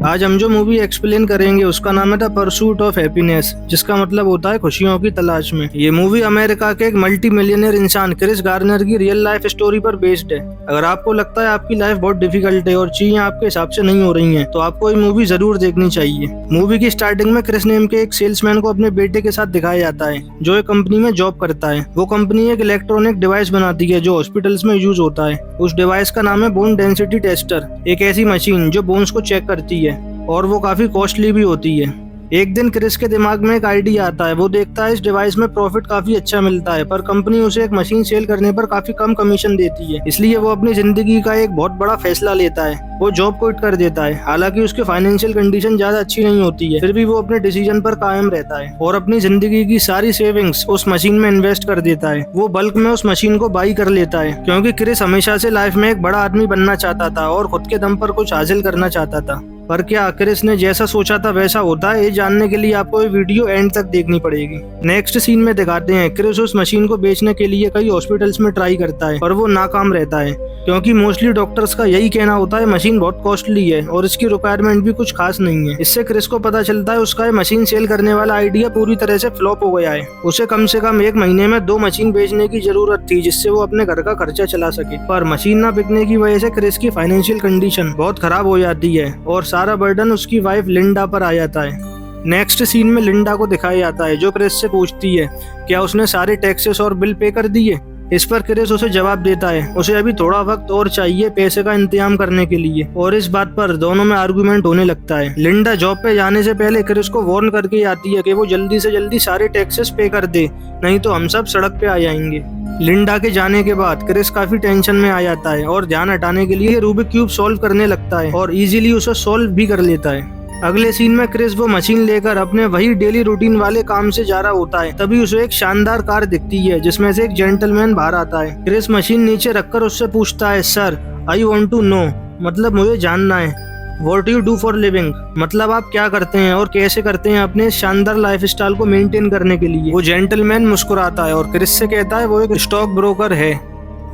आज हम जो मूवी एक्सप्लेन करेंगे उसका नाम है द परसूट ऑफ हैप्पीनेस, जिसका मतलब होता है खुशियों की तलाश में। ये मूवी अमेरिका के एक मल्टी मिलियनर इंसान क्रिस गार्नर की रियल लाइफ स्टोरी पर बेस्ड है। अगर आपको लगता है आपकी लाइफ बहुत डिफिकल्ट है और चीजें आपके हिसाब से नहीं हो रही हैं, तो आपको ये मूवी जरूर देखनी चाहिए। मूवी की स्टार्टिंग में क्रिस नेम के एक सेल्समैन को अपने बेटे के साथ दिखाया जाता है जो एक कंपनी में जॉब करता है। वो कंपनी एक इलेक्ट्रॉनिक डिवाइस बनाती है जो हॉस्पिटल्स में यूज होता है। उस डिवाइस का नाम है बोन डेंसिटी टेस्टर, एक ऐसी मशीन जो बोन्स को चेक करती है और वो काफी कॉस्टली भी होती है। एक दिन क्रिस के दिमाग में एक आइडिया आता है। वो देखता है इस डिवाइस में प्रॉफिट काफी अच्छा मिलता है, पर कंपनी उसे एक मशीन सेल करने पर काफी कम कमीशन देती है। इसलिए वो अपनी जिंदगी का एक बहुत बड़ा फैसला लेता है। वो जॉब क्विट कर देता है। हालांकि उसके फाइनेंशियल कंडीशन ज्यादा अच्छी नहीं होती है, फिर भी वो अपने डिसीजन पर कायम रहता है और अपनी जिंदगी की सारी सेविंग्स उस मशीन में इन्वेस्ट कर देता है। वो बल्क में उस मशीन को बाई कर लेता है क्योंकि क्रिस हमेशा से लाइफ में एक बड़ा आदमी बनना चाहता था और खुद के दम पर कुछ हासिल करना चाहता था। पर क्या क्रिस ने जैसा सोचा था वैसा होता है? ये जानने के लिए आपको ये वीडियो एंड तक देखनी पड़ेगी। नेक्स्ट सीन में दिखाते हैं क्रिस उस मशीन को बेचने के लिए कई हॉस्पिटल्स में ट्राई करता है, पर वो नाकाम रहता है क्योंकि मोस्टली डॉक्टर्स का यही कहना होता है मशीन बहुत कॉस्टली है और इसकी रिक्वायरमेंट भी कुछ खास नहीं है। इससे क्रिस को पता चलता है उसका ये मशीन सेल करने वाला आइडिया पूरी तरह से फ्लॉप हो गया है। उसे कम से कम एक महीने में 2 मशीन बेचने की जरूरत थी जिससे वो अपने घर का खर्चा चला सके, पर मशीन ना बिकने की वजह से क्रिस की फाइनेंशियल कंडीशन बहुत खराब हो जाती है और सारा बर्डन उसकी वाइफ लिंडा पर आ जाता है। नेक्स्ट सीन में लिंडा को दिखाया जाता है जो क्रिस से पूछती है क्या उसने सारे टैक्सेस और बिल पे कर दिए। इस पर क्रिस उसे जवाब देता है उसे अभी थोड़ा वक्त और चाहिए पैसे का इंतजाम करने के लिए, और इस बात पर दोनों में आर्गुमेंट होने लगता है। लिंडा जॉब पे जाने से पहले क्रिस को वार्न करके आती है कि वो जल्दी से जल्दी सारे टैक्सेस पे कर दे, नहीं तो हम सब सड़क पे आ जाएंगे। लिंडा के जाने के बाद क्रिस काफी टेंशन में आ जाता है और ध्यान हटाने के लिए रूबिक क्यूब सॉल्व करने लगता है और इजीली उसे सॉल्व भी कर लेता है। अगले सीन में क्रिस वो मशीन लेकर अपने वही डेली रूटीन वाले काम से जा रहा होता है। तभी उसे एक शानदार कार दिखती है जिसमें से एक जेंटलमैन बाहर आता है। क्रिस मशीन नीचे रखकर उससे पूछता है sir I want to know, मतलब मुझे जानना है। What you do for living, मतलब आप क्या करते हैं और कैसे करते हैं अपने शानदार लाइफस्टाइल को मेंटेन करने के लिए। वो जेंटलमैन मुस्कुराता है और क्रिस से कहता है वो एक स्टॉक ब्रोकर है।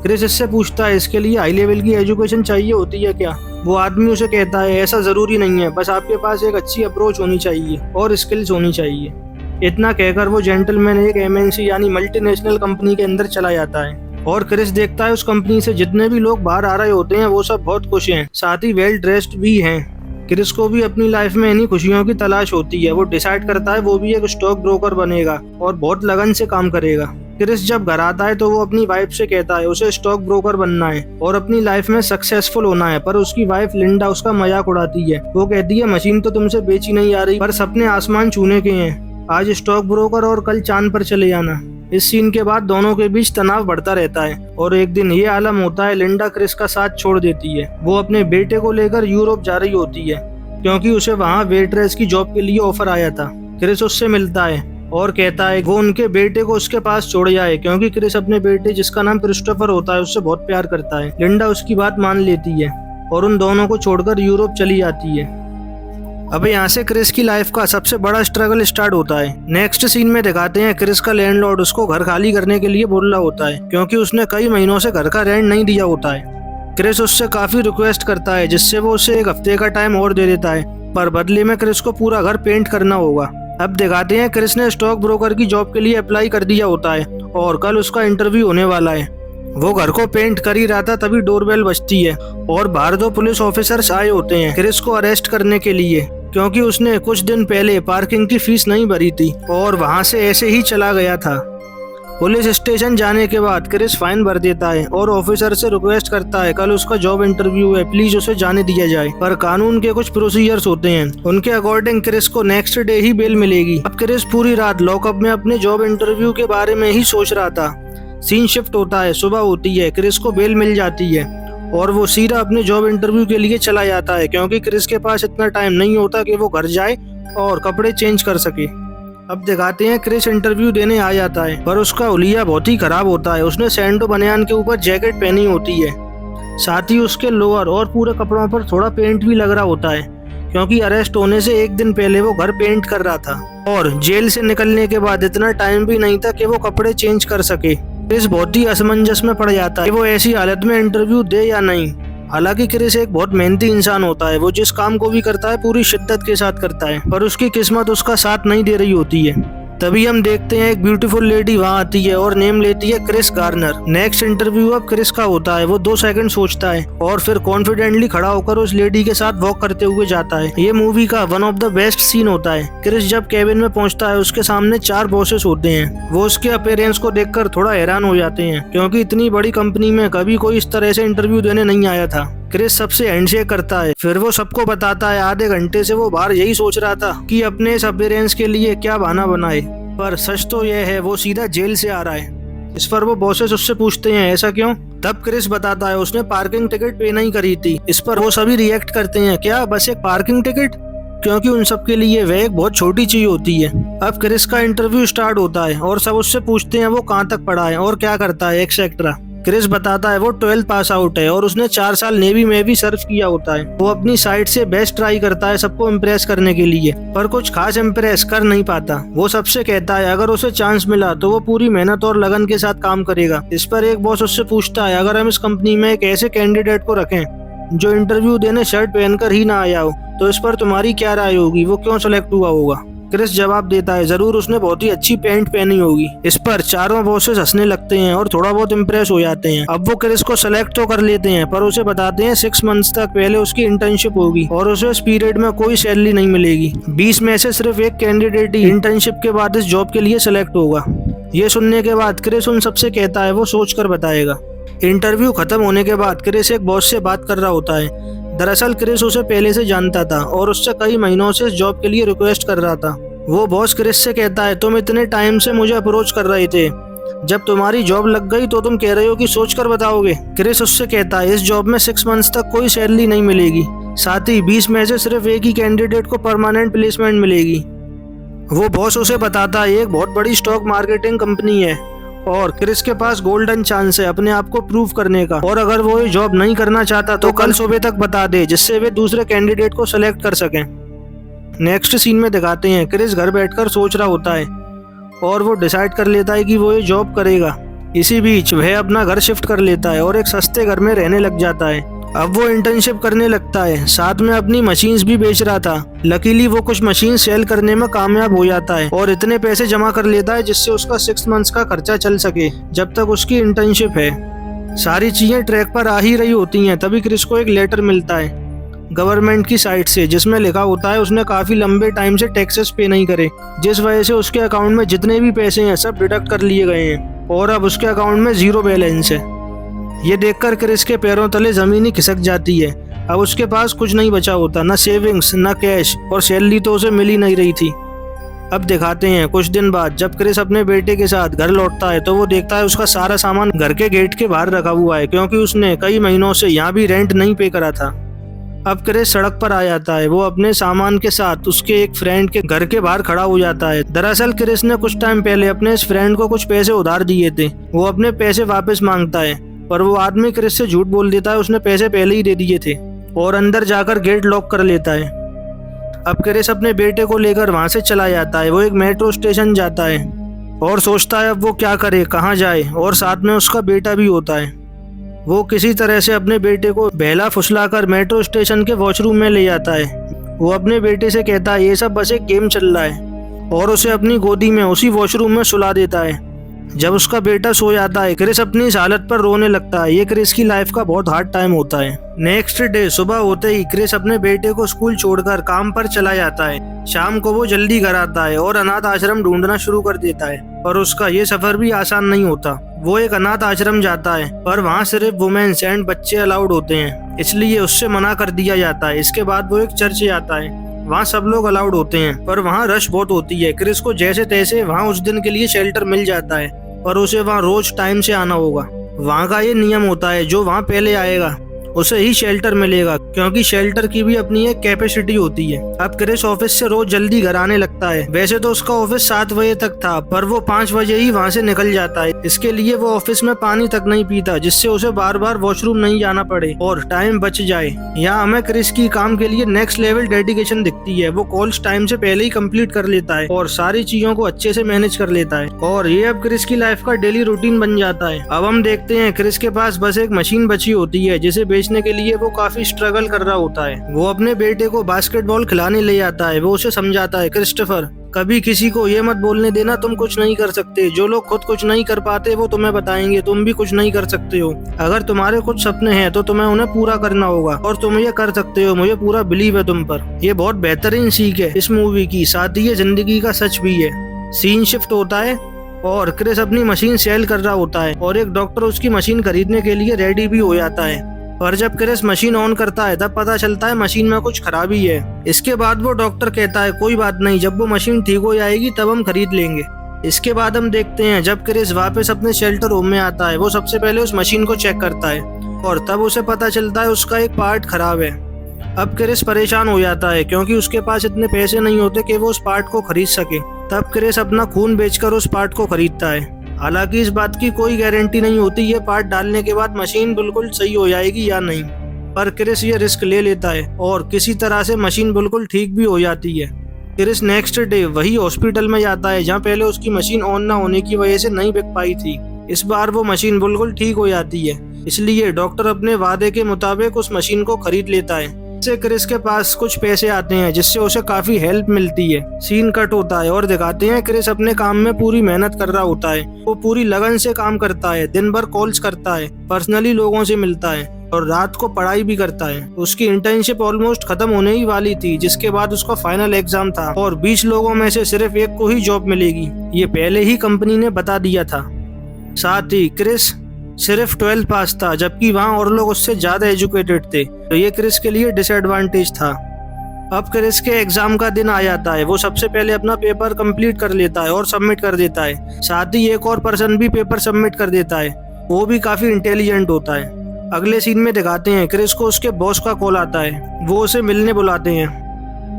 क्रिस इससे पूछता है इसके लिए हाई लेवल की एजुकेशन चाहिए होती है क्या। वो आदमी उसे कहता है ऐसा जरूरी नहीं है, बस आपके पास एक अच्छी अप्रोच होनी चाहिए और स्किल्स होनी चाहिए। इतना कहकर वो जेंटलमैन एक एमएनसी यानी मल्टीनेशनल कंपनी के अंदर चला जाता है और क्रिस देखता है उस कंपनी से जितने भी लोग बाहर आ रहे होते हैं वो सब बहुत खुश हैं, साथ ही वेल ड्रेस्ड भी हैं। क्रिस को भी अपनी लाइफ में इन्हीं खुशियों की तलाश होती है। वो डिसाइड करता है वो भी एक स्टॉक ब्रोकर बनेगा और बहुत लगन से काम करेगा। क्रिस जब घर आता है तो वो अपनी वाइफ से कहता है उसे स्टॉक ब्रोकर बनना है और अपनी लाइफ में सक्सेसफुल होना है, पर उसकी वाइफ लिंडा उसका मजाक उड़ाती है। वो कहती है मशीन तो तुमसे बेची नहीं आ रही, पर सपने आसमान छूने के हैं। आज स्टॉक ब्रोकर और कल चांद पर चले जाना। इस सीन के बाद दोनों के बीच तनाव बढ़ता रहता है और एक दिन ये आलम होता है लिंडा क्रिस का साथ छोड़ देती है। वो अपने बेटे को लेकर यूरोप जा रही होती है क्योंकि उसे वहाँ वेट्रेस की जॉब के लिए ऑफर आया था। क्रिस उससे मिलता है और कहता है वो उनके बेटे को उसके पास छोड़ जाए क्योंकि क्रिस अपने बेटे जिसका नाम क्रिस्टोफर होता है उससे बहुत प्यार करता है। लिंडा उसकी बात मान लेती है और उन दोनों को छोड़कर यूरोप चली जाती है। अब यहाँ से क्रिस की लाइफ का सबसे बड़ा स्ट्रगल स्टार्ट होता है। नेक्स्ट सीन में दिखाते हैं क्रिस का लैंडलॉर्ड उसको घर खाली करने के लिए बोल रहा होता है क्योंकि उसने कई महीनों से घर का रेंट नहीं दिया होता है। क्रिस उससे काफी रिक्वेस्ट करता है जिससे वो उसे 1 हफ्ते का टाइम और दे देता है, पर बदले में क्रिस को पूरा घर पेंट करना होगा। अब दिखाते हैं क्रिस ने स्टॉक ब्रोकर की जॉब के लिए अप्लाई कर दिया होता है और कल उसका इंटरव्यू होने वाला है। वो घर को पेंट कर ही रहा था तभी डोरबेल बजती है और बाहर 2 पुलिस ऑफिसर्स आए होते हैं क्रिस को अरेस्ट करने के लिए क्योंकि उसने कुछ दिन पहले पार्किंग की फीस नहीं भरी थी और वहां से ऐसे ही चला गया था। पुलिस स्टेशन जाने के बाद क्रिस फाइन भर देता है और ऑफिसर से रिक्वेस्ट करता है कल उसका जॉब इंटरव्यू है, प्लीज उसे जाने दिया जाए। पर कानून के कुछ प्रोसीजर्स होते हैं, उनके अकॉर्डिंग क्रिस को नेक्स्ट डे ही बेल मिलेगी। अब क्रिस पूरी रात लॉकअप में अपने जॉब इंटरव्यू के बारे में ही सोच रहा था। सीन शिफ्ट होता है, सुबह होती है, क्रिस को बेल मिल जाती है और वो सीधा अपने जॉब इंटरव्यू के लिए चला जाता है क्योंकि क्रिस के पास इतना टाइम नहीं होता कि वो घर जाए और कपड़े चेंज कर सके। अब दिखाते हैं क्रिस इंटरव्यू देने आ जाता है पर उसका हुलिया बहुत ही खराब होता है। उसने सैंडो बनियान के ऊपर जैकेट पहनी होती है, साथ ही उसके लोअर और पूरे कपड़ों पर थोड़ा पेंट भी लग रहा होता है क्योंकि अरेस्ट होने से 1 दिन पहले वो घर पेंट कर रहा था और जेल से निकलने के बाद इतना टाइम भी नहीं था कि वो कपड़े चेंज कर सके। क्रिस बहुत ही असमंजस में पड़ जाता है कि वो ऐसी हालत में इंटरव्यू दे या नहीं। हालांकि क्रिस एक बहुत मेहनती इंसान होता है, वो जिस काम को भी करता है पूरी शिद्दत के साथ करता है, पर उसकी किस्मत उसका साथ नहीं दे रही होती है। तभी हम देखते हैं एक ब्यूटीफुल लेडी वहां आती है और नेम लेती है क्रिस गार्नर। नेक्स्ट इंटरव्यू अब क्रिस का होता है। वो 2 सेकंड सोचता है और फिर कॉन्फिडेंटली खड़ा होकर उस लेडी के साथ वॉक करते हुए जाता है। ये मूवी का one of the best scene होता है। क्रिस जब केबिन में पहुंचता है उसके सामने 4 बॉसेस होते हैं। वो उसके अपीयरेंस को देखकर थोड़ा हैरान हो जाते हैं, क्योंकि इतनी बड़ी कंपनी में कभी कोई इस तरह से इंटरव्यू देने नहीं आया था। क्रिस सबसे हैंडशेक करता है, फिर वो सबको बताता है आधे घंटे से वो बाहर यही सोच रहा था कि अपने इस अपीयरेंस के लिए क्या बहाना बनाए, पर सच तो यह है वो सीधा जेल से आ रहा है। इस पर वो बॉसेस उससे पूछते हैं ऐसा क्यों? तब क्रिस बताता है उसने पार्किंग टिकट पे नहीं करी थी। इस पर वो सभी रिएक्ट करते हैं, क्या बस एक पार्किंग टिकट? क्योंकि उन सब के लिए वह एक बहुत छोटी चीज होती है। अब क्रिस का इंटरव्यू स्टार्ट होता है और सब उससे पूछते हैं वो कहाँ तक पढ़ा है और क्या करता है एक्सेट्रा। क्रिस बताता है वो 12th पास आउट है और उसने 4 साल नेवी में भी सर्व किया होता है। वो अपनी साइड से बेस्ट ट्राई करता है सबको इम्प्रेस करने के लिए, पर कुछ खास इम्प्रेस कर नहीं पाता। वो सबसे कहता है अगर उसे चांस मिला तो वो पूरी मेहनत और लगन के साथ काम करेगा। इस पर एक बॉस उससे पूछता है अगर हम इस कंपनी में एक ऐसे कैंडिडेट को रखें जो इंटरव्यू देने शर्ट पहनकर ही ना आया हो, तो इस पर तुम्हारी क्या राय होगी? वो क्यों सेलेक्ट हुआ होगा? क्रिस जवाब देता है जरूर उसने बहुत ही अच्छी पैंट पहनी होगी। इस पर चारों बॉसेस हंसने लगते हैं और थोड़ा बहुत इम्प्रेस हो जाते हैं। अब वो क्रिस को सेलेक्ट तो कर लेते हैं, पर उसे बताते हैं 6 मंथ्स तक पहले उसकी इंटर्नशिप होगी और उसे इस पीरियड में कोई सैलरी नहीं मिलेगी। 20 में से सिर्फ एक कैंडिडेट ही इंटर्नशिप के बाद इस जॉब के लिए सेलेक्ट होगा। ये सुनने के बाद क्रिस उन सबसे कहता है वो सोच कर बताएगा। इंटरव्यू खत्म होने के बाद क्रिस एक बॉस से बात कर रहा होता है। दरअसल क्रिस उसे पहले से जानता था और उससे कई महीनों से इस जॉब के लिए रिक्वेस्ट कर रहा था। वो बॉस क्रिस से कहता है तुम इतने टाइम से मुझे अप्रोच कर रहे थे, जब तुम्हारी जॉब लग गई तो तुम कह रहे हो कि सोच कर बताओगे। क्रिस उससे कहता है इस जॉब में 6 मंथ्स तक कोई सैलरी नहीं मिलेगी, साथ ही 20 में से सिर्फ एक ही कैंडिडेट को परमानेंट प्लेसमेंट मिलेगी। वो बॉस उसे बताता है एक बहुत बड़ी स्टॉक मार्केटिंग कंपनी है और क्रिस के पास गोल्डन चांस है अपने आप को प्रूव करने का, और अगर वो ये जॉब नहीं करना चाहता तो कल सुबह तक बता दे, जिससे वे दूसरे कैंडिडेट को सेलेक्ट कर सकें। नेक्स्ट सीन में दिखाते हैं क्रिस घर बैठकर सोच रहा होता है और वो डिसाइड कर लेता है कि वो ये जॉब करेगा। इसी बीच वह अपना घर शिफ्ट कर लेता है और एक सस्ते घर में रहने लग जाता है। अब वो इंटर्नशिप करने लगता है, साथ में अपनी मशीन्स भी बेच रहा था। लकीली वो कुछ मशीन सेल करने में कामयाब हो जाता है और इतने पैसे जमा कर लेता है जिससे उसका 6 मंथ्स का खर्चा चल सके जब तक उसकी इंटर्नशिप है। सारी चीजें ट्रैक पर आ ही रही होती हैं, तभी क्रिस को एक लेटर मिलता है गवर्नमेंट की साइट से, जिसमें लिखा होता है उसने काफी लंबे टाइम से टैक्सेस पे नहीं करे, जिस वजह से उसके अकाउंट में जितने भी पैसे हैं सब डिडक्ट कर लिए गए हैं और अब उसके अकाउंट में 0 बैलेंस है। ये देखकर क्रिस के पैरों तले जमीन ही खिसक जाती है। अब उसके पास कुछ नहीं बचा होता, न सेविंग्स न कैश, और सैलरी तो उसे मिल ही नहीं रही थी। अब दिखाते हैं कुछ दिन बाद जब क्रिस अपने बेटे के साथ घर लौटता है तो वो देखता है उसका सारा सामान घर के गेट के बाहर रखा हुआ है, क्योंकि उसने कई महीनों से यहाँ भी रेंट नहीं पे करा था। अब क्रिस सड़क पर आ जाता है। वो अपने सामान के साथ उसके एक फ्रेंड के घर के बाहर खड़ा हो जाता है। दरअसल क्रिस ने कुछ टाइम पहले अपने इस फ्रेंड को कुछ पैसे उधार दिए थे। वो अपने पैसे वापस मांगता है, पर वो आदमी क्रिस से झूठ बोल देता है उसने पैसे पहले ही दे दिए थे, और अंदर जाकर गेट लॉक कर लेता है। अब क्रिस अपने बेटे को लेकर वहां से चला जाता है। वो एक मेट्रो स्टेशन जाता है और सोचता है अब वो क्या करे, कहाँ जाए, और साथ में उसका बेटा भी होता है। वो किसी तरह से अपने बेटे को बहला फुसलाकर मेट्रो स्टेशन के वॉशरूम में ले जाता है। वो अपने बेटे से कहता है ये सब बस एक गेम चल रहा है, और उसे अपनी गोदी में उसी वॉशरूम में सुला देता है। जब उसका बेटा सो जाता है क्रिस अपनी इस हालत पर रोने लगता है। ये क्रिस की लाइफ का बहुत हार्ड टाइम होता है। नेक्स्ट डे सुबह होते ही क्रिस अपने बेटे को स्कूल छोड़कर काम पर चला जाता है। शाम को वो जल्दी घर आता है और अनाथ आश्रम ढूंढना शुरू कर देता है, पर उसका ये सफर भी आसान नहीं होता। वो एक अनाथ आश्रम जाता है, पर वहाँ सिर्फ वुमेन्स एंड बच्चे अलाउड होते हैं, इसलिए उससे मना कर दिया जाता है। इसके बाद वो एक चर्च जाता है, वहाँ सब लोग अलाउड होते हैं, पर वहाँ रश बहुत होती है। क्रिस को जैसे तैसे वहाँ उस दिन के लिए शेल्टर मिल जाता है, पर उसे वहाँ रोज टाइम से आना होगा। वहाँ का ये नियम होता है जो वहाँ पहले आएगा उसे ही शेल्टर मिलेगा, क्योंकि शेल्टर की भी अपनी एक कैपेसिटी होती है। अब क्रिस ऑफिस से रोज जल्दी घर आने लगता है। वैसे तो उसका ऑफिस 7 बजे तक था, पर वो 5 बजे ही वहाँ से निकल जाता है। इसके लिए वो ऑफिस में पानी तक नहीं पीता, जिससे उसे बार बार वॉशरूम नहीं जाना पड़े और टाइम बच जाए। यहाँ हमें क्रिस की काम के लिए नेक्स्ट लेवल डेडिकेशन दिखती है। वो कॉल्स टाइम से पहले ही कंप्लीट कर लेता है और सारी चीजों को अच्छे से मैनेज कर लेता है, और ये अब क्रिस की लाइफ का डेली रूटीन बन जाता है। अब हम देखते हैं क्रिस के पास बस एक मशीन बची होती है जिसे बेचने के लिए वो काफी स्ट्रगल कर रहा होता है। वो अपने बेटे को बास्केटबॉल खिलाने ले जाता है। वो उसे समझाता है, क्रिस्टोफर कभी किसी को ये मत बोलने देना तुम कुछ नहीं कर सकते। जो लोग खुद कुछ नहीं कर पाते वो तुम्हें बताएंगे तुम भी कुछ नहीं कर सकते हो। अगर तुम्हारे कुछ सपने हैं तो तुम्हें उन्हें पूरा करना होगा और तुम ये कर सकते हो। मुझे पूरा बिलीव है तुम पर। ये बहुत बेहतरीन सीख है इस मूवी की, साथ ही ये जिंदगी का सच भी है। सीन शिफ्ट होता है और क्रिस अपनी मशीन सेल कर रहा होता है और एक डॉक्टर उसकी मशीन खरीदने के लिए रेडी भी हो जाता है। पर जब क्रिस मशीन ऑन करता है तब पता चलता है मशीन में कुछ खराबी है। इसके बाद वो डॉक्टर कहता है कोई बात नहीं, जब वो मशीन ठीक हो जाएगी तब हम खरीद लेंगे। इसके बाद हम देखते हैं जब क्रिस वापस अपने शेल्टर होम में आता है, वो सबसे पहले उस मशीन को चेक करता है और तब उसे पता चलता है उसका एक पार्ट खराब है। अब क्रिस परेशान हो जाता है क्योंकि उसके पास इतने पैसे नहीं होते कि वो उस पार्ट को खरीद सके। तब क्रिस अपना खून बेचकर उस पार्ट को खरीदता है। हालांकि इस बात की कोई गारंटी नहीं होती ये पार्ट डालने के बाद मशीन बिल्कुल सही हो जाएगी या नहीं, पर क्रिस ये रिस्क ले लेता है और किसी तरह से मशीन बिल्कुल ठीक भी हो जाती है। क्रिस नेक्स्ट डे वही हॉस्पिटल में जाता है जहाँ पहले उसकी मशीन ऑन ना होने की वजह से नहीं बिक पाई थी। इस बार वो मशीन बिल्कुल ठीक हो जाती है, इसलिए डॉक्टर अपने वादे के मुताबिक उस मशीन को खरीद लेता है। इससे क्रिस के पास कुछ पैसे आते हैं जिससे उसे काफी हेल्प मिलती है। सीन कट होता है और दिखाते हैं क्रिस अपने काम में पूरी मेहनत कर रहा होता है। वो पूरी लगन से काम करता है, दिन भर कॉल्स करता है, पर्सनली लोगों से मिलता है और रात को पढ़ाई भी करता है। उसकी इंटर्नशिप ऑलमोस्ट खत्म होने ही वाली थी, जिसके बाद उसका फाइनल एग्जाम था और 20 लोगों में से सिर्फ एक को ही जॉब मिलेगी। ये पहले ही कंपनी ने बता दिया था। साथ ही क्रिस सिर्फ 12 पास था, जबकि वहाँ और लोग उससे ज्यादा एजुकेटेड थे, तो ये क्रिस के लिए डिसएडवांटेज था। अब क्रिस के एग्जाम का दिन आ जाता है। वो सबसे पहले अपना पेपर कंप्लीट कर लेता है और सबमिट कर देता है। साथ ही एक और पर्सन भी पेपर सबमिट कर देता है, वो भी काफी इंटेलिजेंट होता है। अगले सीन में दिखाते हैं क्रिस को उसके बॉस का कॉल आता है। वो उसे मिलने बुलाते हैं।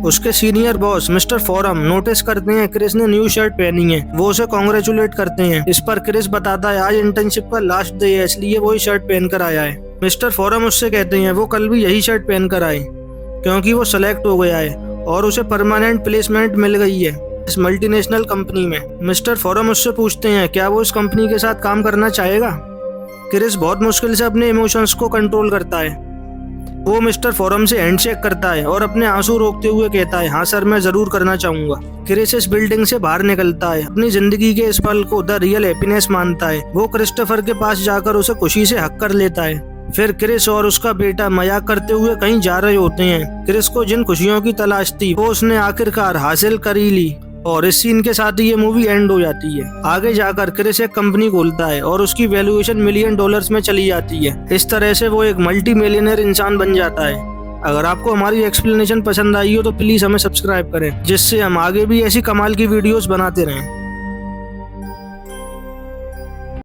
उसके senior boss mister Frohm notice करते हैं क्रिस ने न्यू शर्ट पहनी है। वो उसे कॉन्ग्रेचुलेट करते हैं। इस पर क्रिस बताता है आज इंटर्नशिप का लास्ट डे है, इसलिए वो ही शर्ट पहनकर आया है। मिस्टर फॉरम उससे कहते हैं वो कल भी यही शर्ट पहनकर आए क्योंकि वो सेलेक्ट हो गया है और उसे परमानेंट प्लेसमेंट मिल गई है इस मल्टीनेशनल कंपनी में। मिस्टर फॉरम उससे पूछते हैं क्या वो इस कंपनी के साथ काम करना चाहेगा। क्रिस बहुत मुश्किल से अपने इमोशंस को कंट्रोल करता है। वो मिस्टर फॉरम से हैंडशेक करता है और अपने आंसू रोकते हुए कहता है हाँ सर, मैं जरूर करना चाहूंगा। क्रिस इस बिल्डिंग से बाहर निकलता है, अपनी जिंदगी के इस पल को द रियल हैप्पीनेस मानता है। वो क्रिस्टोफर के पास जाकर उसे खुशी से हक कर लेता है। फिर क्रिस और उसका बेटा मजाक करते हुए कहीं जा रहे होते हैं। क्रिस को जिन खुशियों की तलाश थी वो उसने आखिरकार हासिल कर ही ली और इस सीन के साथ ही ये मूवी एंड हो जाती है। आगे जाकर क्रिस एक कंपनी खोलता है और उसकी वैल्यूएशन $1 मिलियन में चली जाती है। इस तरह से वो एक मल्टी मिलियनर इंसान बन जाता है। अगर आपको हमारी एक्सप्लेनेशन पसंद आई हो तो प्लीज हमें सब्सक्राइब करें, जिससे हम आगे भी ऐसी कमाल की वीडियोस बनाते रहें।